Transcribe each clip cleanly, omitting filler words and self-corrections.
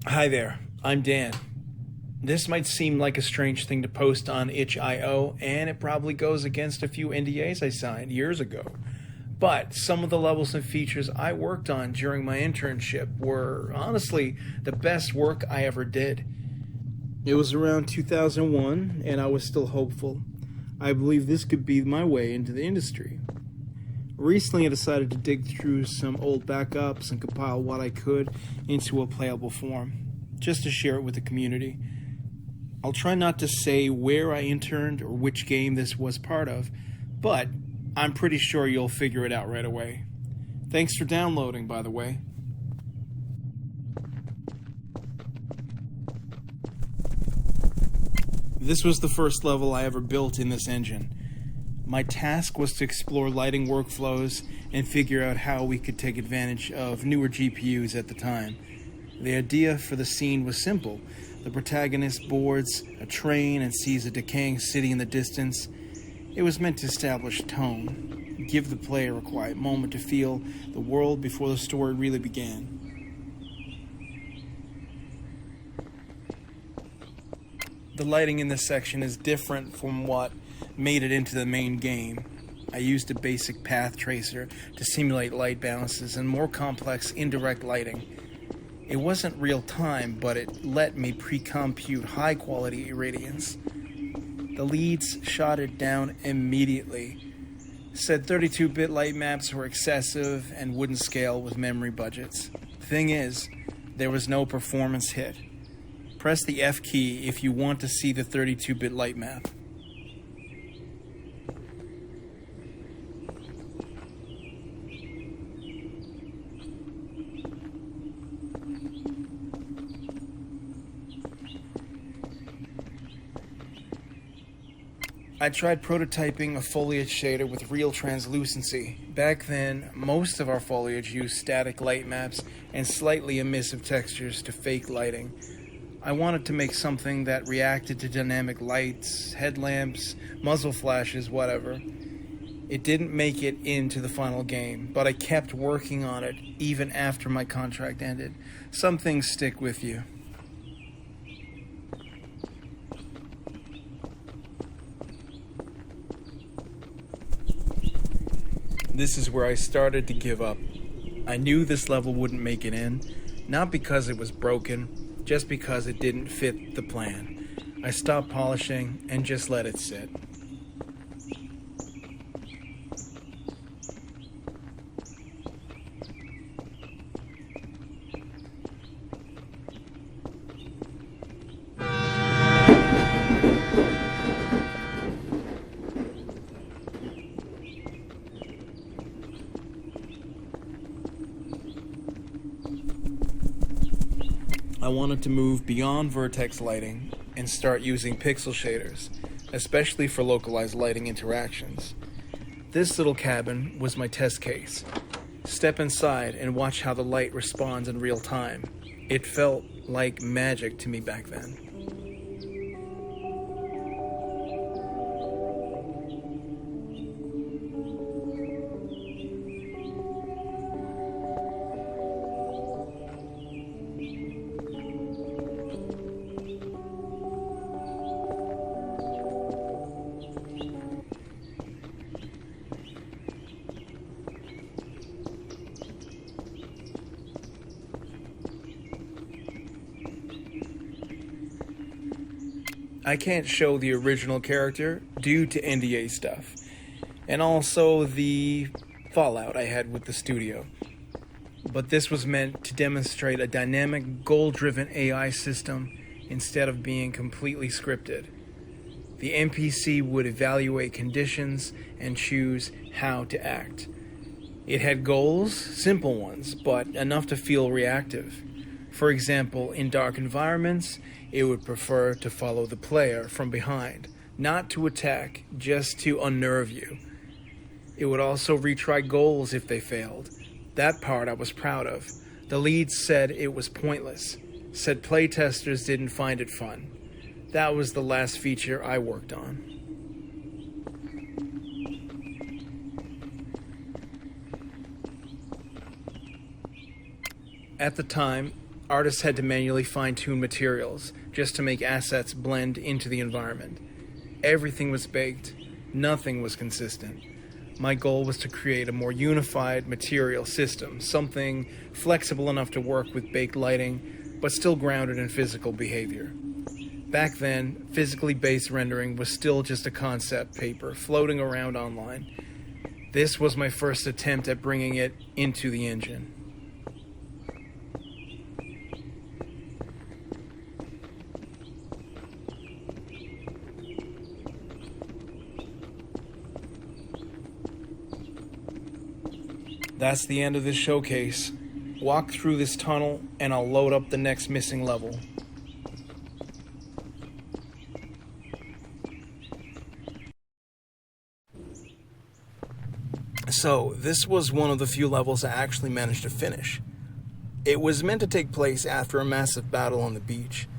Hi there, I'm Dan. This might seem like a strange thing to post on itch.io, and it probably goes against a few NDAs I signed years ago. But some of the levels and features I worked on during my internship were honestly the best work I ever did. It was around 2001, and I was still hopeful. I believe this could be my way into the industry. Recently, I decided to dig through some old backups and compile what I could into a playable form, just to share it with the community. I'll try not to say where I interned or which game this was part of, but I'm pretty sure you'll figure it out right away. Thanks for downloading, by the way. This was the first level I ever built in this engine. My task was to explore lighting workflows and figure out how we could take advantage of newer GPUs at the time. The idea for the scene was simple. The protagonist boards a train and sees a decaying city in the distance. It was meant to establish tone, give the player a quiet moment to feel the world before the story really began. The lighting in this section is different from what made it into the main game. I used a basic path tracer to simulate light balances and more complex indirect lighting. It wasn't real time, but it let me pre-compute high quality irradiance. The leads shot it down immediately. Said 32-bit light maps were excessive and wouldn't scale with memory budgets. Thing is, there was no performance hit. Press the F key if you want to see the 32-bit light map. I tried prototyping a foliage shader with real translucency. Back then, most of our foliage used static light maps and slightly emissive textures to fake lighting. I wanted to make something that reacted to dynamic lights, headlamps, muzzle flashes, whatever. It didn't make it into the final game, but I kept working on it even after my contract ended. Some things stick with you. This is where I started to give up. I knew this level wouldn't make it in, not because it was broken, just because it didn't fit the plan. I stopped polishing and just let it sit. I wanted to move beyond Vertex lighting and start using pixel shaders, especially for localized lighting interactions. This little cabin was my test case. Step inside and watch how the light responds in real time. It felt like magic to me back then. I can't show the original character due to NDA stuff, and also the fallout I had with the studio. But this was meant to demonstrate a dynamic, goal-driven AI system instead of being completely scripted. The NPC would evaluate conditions and choose how to act. It had goals, simple ones, but enough to feel reactive. For example, in dark environments, it would prefer to follow the player from behind, not to attack, just to unnerve you. It would also retry goals if they failed. That part I was proud of. The leads said it was pointless, said playtesters didn't find it fun. That was the last feature I worked on. At the time, Artists had to manually fine-tune materials just to make assets blend into the environment. Everything was baked. Nothing was consistent. My goal was to create a more unified material system, something flexible enough to work with baked lighting, but still grounded in physical behavior. Back then, physically based rendering was still just a concept paper floating around online. This was my first attempt at bringing it into the engine. That's the end of this showcase. Walk through this tunnel and I'll load up the next missing level. So, this was one of the few levels I actually managed to finish. It was meant to take place after a massive battle on the beach.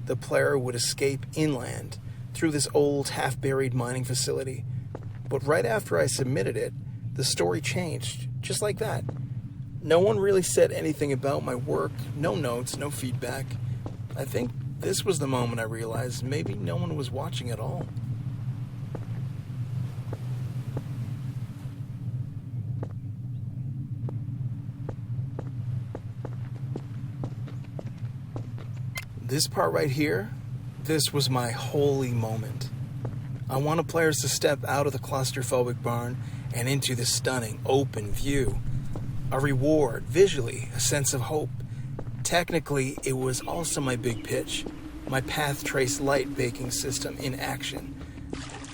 The player would escape inland through this old, half-buried mining facility. But right after I submitted it, the story changed, just like that. No one really said anything about my work, no notes, no feedback. I think this was the moment I realized maybe no one was watching at all. This part right here, this was my holy moment. I wanted players to step out of the claustrophobic barn and into the stunning, open view. A reward, visually, a sense of hope. Technically, it was also my big pitch, my path trace light baking system in action.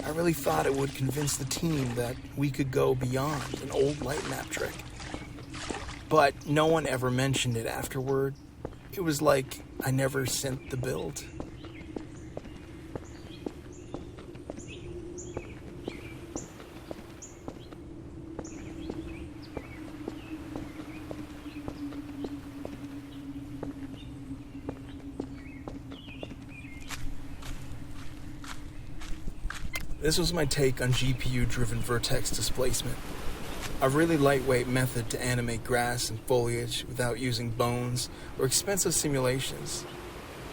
I really thought it would convince the team that we could go beyond an old light map trick. But no one ever mentioned it afterward. It was like I never sent the build. This was my take on GPU-driven Vertex displacement. A really lightweight method to animate grass and foliage without using bones or expensive simulations.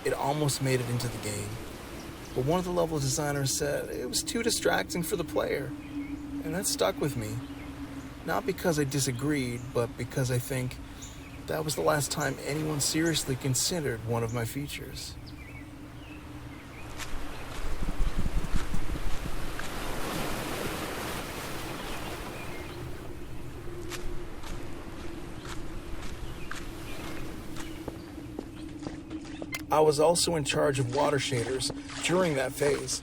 It almost made it into the game. But one of the level designers said it was too distracting for the player. And that stuck with me. Not because I disagreed, but because I think that was the last time anyone seriously considered one of my features. I was also in charge of water shaders during that phase.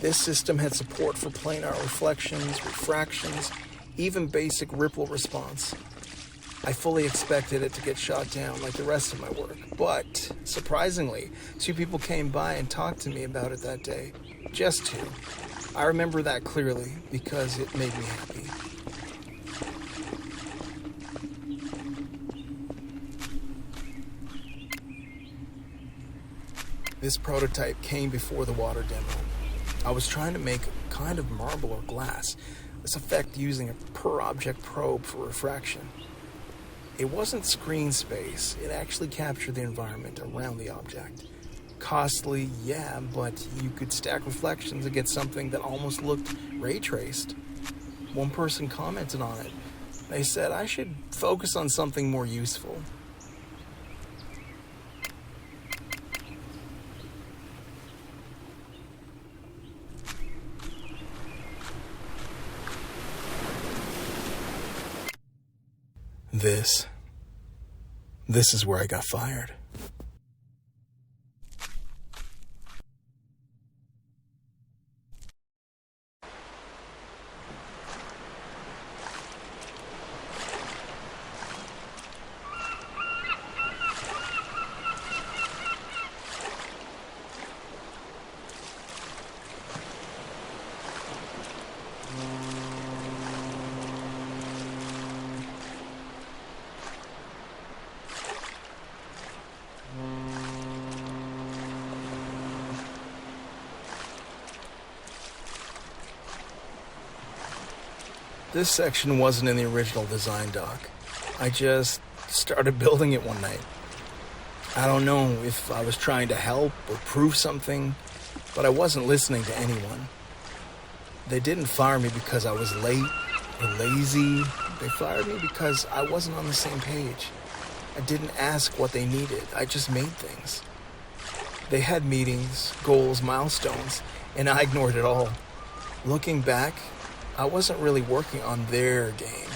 This system had support for planar reflections, refractions, even basic ripple response. I fully expected it to get shot down like the rest of my work, but surprisingly, 2 people came by and talked to me about it that day. Just 2. I remember that clearly because it made me happy. This prototype came before the water demo. I was trying to make kind of marble or glass, this effect using a per-object probe for refraction. It wasn't screen space, it actually captured the environment around the object. Costly, yeah, but you could stack reflections and get something that almost looked ray-traced. One person commented on it. They said I should focus on something more useful. This is where I got fired. This section wasn't in the original design doc. I just started building it one night. I don't know if I was trying to help or prove something, but I wasn't listening to anyone. They didn't fire me because I was late or lazy. They fired me because I wasn't on the same page. I didn't ask what they needed. I just made things. They had meetings, goals, milestones, and I ignored it all. Looking back, I wasn't really working on their game.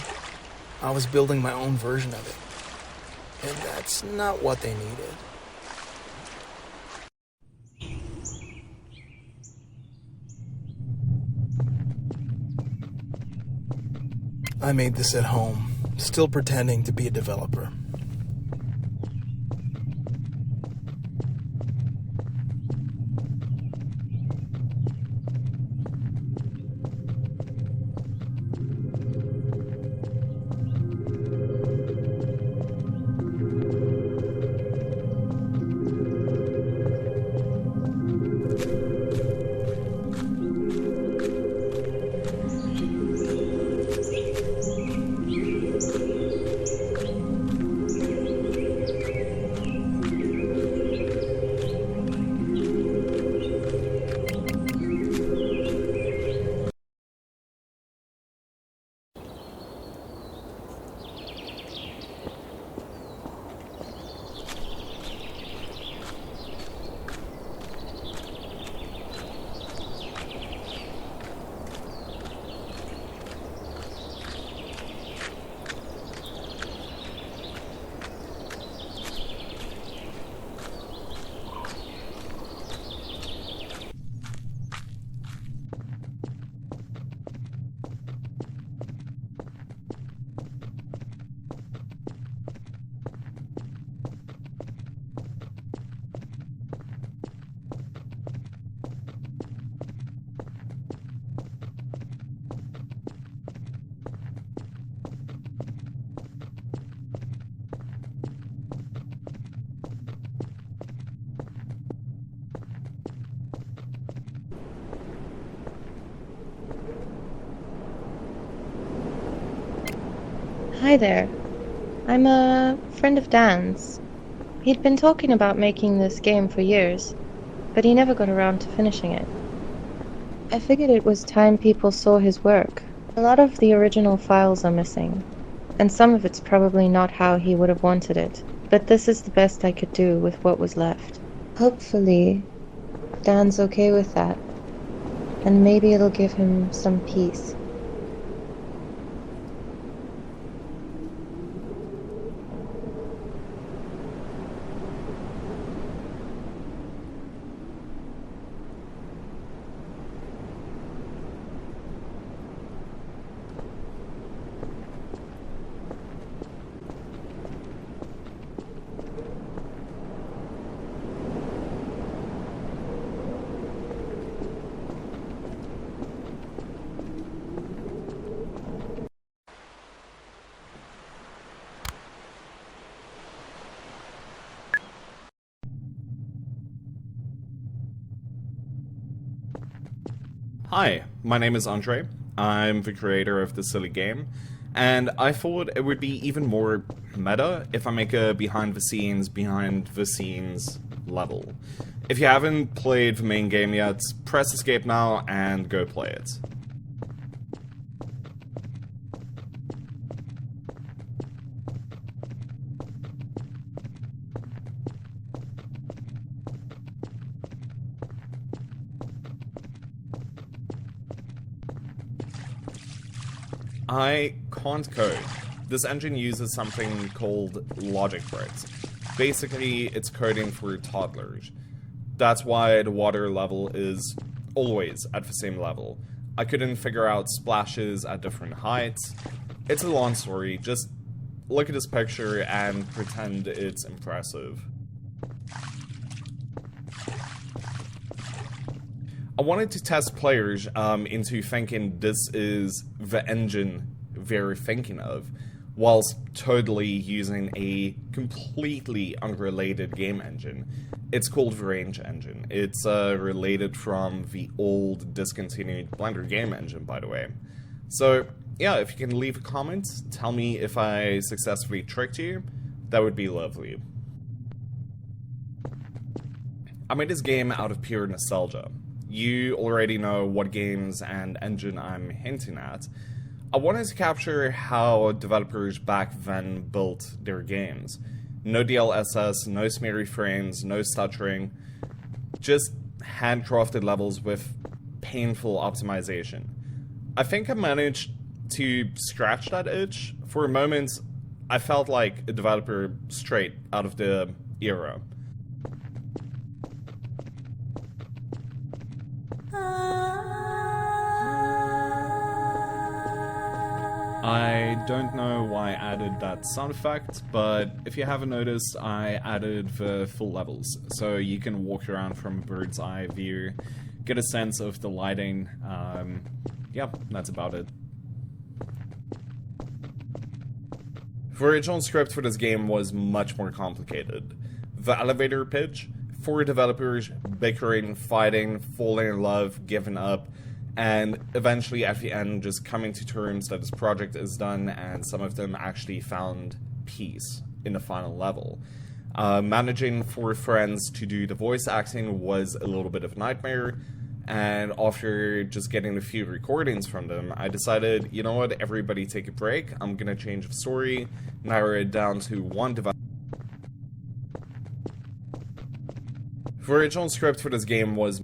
I was building my own version of it. And that's not what they needed. I made this at home, still pretending to be a developer. Hi there. I'm a friend of Dan's. He'd been talking about making this game for years, but he never got around to finishing it. I figured it was time people saw his work. A lot of the original files are missing, and some of it's probably not how he would have wanted it, but this is the best I could do with what was left. Hopefully, Dan's okay with that, and maybe it'll give him some peace. Hi, my name is Andre. I'm the creator of this silly game, and I thought it would be even more meta if I make a behind the scenes level. If you haven't played the main game yet, press escape now and go play it. I can't code. This engine uses something called logic bricks. Basically, it's coding for toddlers. That's why the water level is always at the same level. I couldn't figure out splashes at different heights. It's a long story, just look at this picture and pretend it's impressive. I wanted to test players into thinking this is the engine they're thinking of, whilst totally using a completely unrelated game engine. It's called the Range engine. It's related from the old discontinued Blender game engine, by the way. So yeah, if you can leave a comment, tell me if I successfully tricked you, that would be lovely. I made this game out of pure nostalgia. You already know what games and engine I'm hinting at. I wanted to capture how developers back then built their games. No DLSS, no smeary frames, no stuttering, just handcrafted levels with painful optimization. I think I managed to scratch that itch. For a moment, I felt like a developer straight out of the era. I don't know why I added that sound effect, but if you haven't noticed, I added the full levels, so you can walk around from a bird's eye view, get a sense of the lighting. Yeah, that's about it. The original script for this game was much more complicated. The elevator pitch, 4 developers bickering, fighting, falling in love, giving up, and eventually at the end just coming to terms that this project is done, and some of them actually found peace in the final level. Managing 4 friends to do the voice acting was a little bit of a nightmare, and after just getting a few recordings from them, I decided, you know what, everybody take a break, I'm gonna change the story, narrow it down to 1 developer. The original script for this game was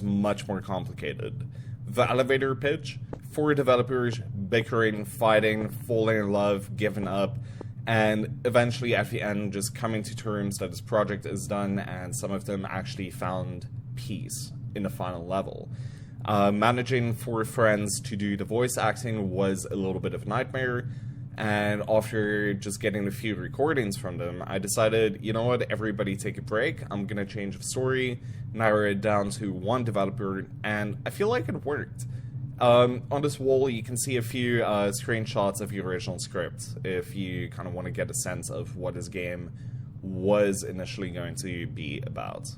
much more complicated. The elevator pitch, 4 developers bickering, fighting, falling in love, giving up, and eventually at the end just coming to terms that this project is done, and some of them actually found peace in the final level. Managing 4 friends to do the voice acting was a little bit of a nightmare, and after just getting a few recordings from them, I decided, you know what, everybody take a break, I'm gonna change the story, narrow it down to 1 developer, and I feel like it worked. On this wall, you can see a few screenshots of the original script, if you kind of want to get a sense of what this game was initially going to be about.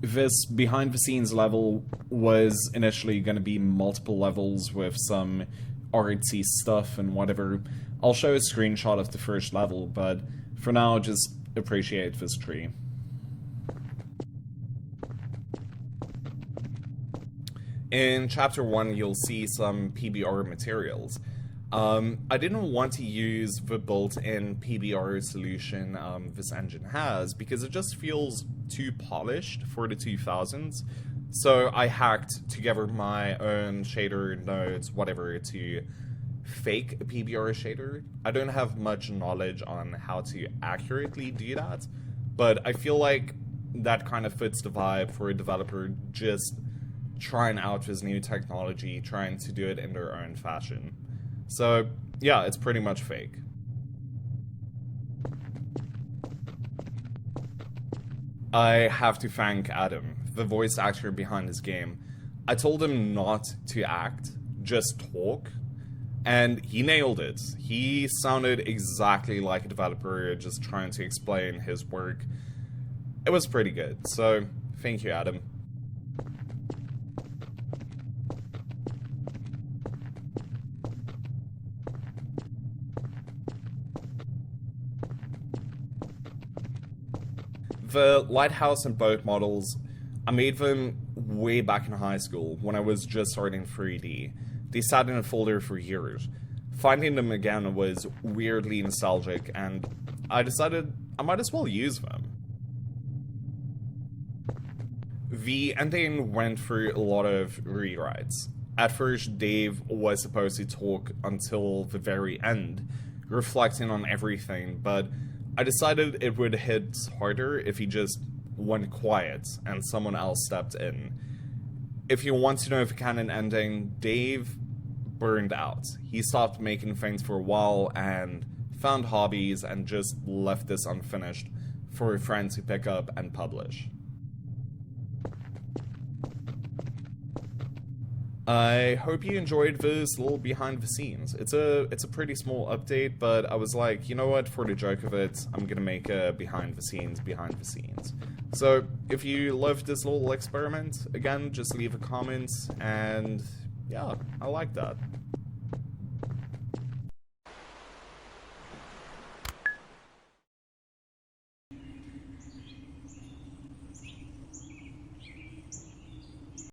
This behind-the-scenes level was initially going to be multiple levels with some artsy stuff and whatever. I'll show a screenshot of the first level, but for now, just appreciate this tree. In Chapter 1, you'll see some PBR materials. I didn't want to use the built-in PBR solution this engine has, because it just feels too polished for the 2000s. So I hacked together my own shader nodes, whatever, to fake a PBR shader. I don't have much knowledge on how to accurately do that, but I feel like that kind of fits the vibe for a developer just trying out this new technology, trying to do it in their own fashion. So, yeah, it's pretty much fake. I have to thank Adam, the voice actor behind this game. I told him not to act, just talk, and he nailed it. He sounded exactly like a developer just trying to explain his work. It was pretty good, so thank you, Adam. The lighthouse and boat models, I made them way back in high school when I was just starting 3D. They sat in a folder for years. Finding them again was weirdly nostalgic, and I decided I might as well use them. The ending went through a lot of rewrites. At first, Dave was supposed to talk until the very end, reflecting on everything, but I decided it would hit harder if he just went quiet and someone else stepped in. If you want to know the canon ending, Dave burned out. He stopped making things for a while and found hobbies and just left this unfinished for a friend to pick up and publish. I hope you enjoyed this little behind the scenes. It's a pretty small update, but I was like, you know what, for the joke of it, I'm gonna make a behind the scenes. So, if you loved this little experiment, again, just leave a comment, and yeah, I like that.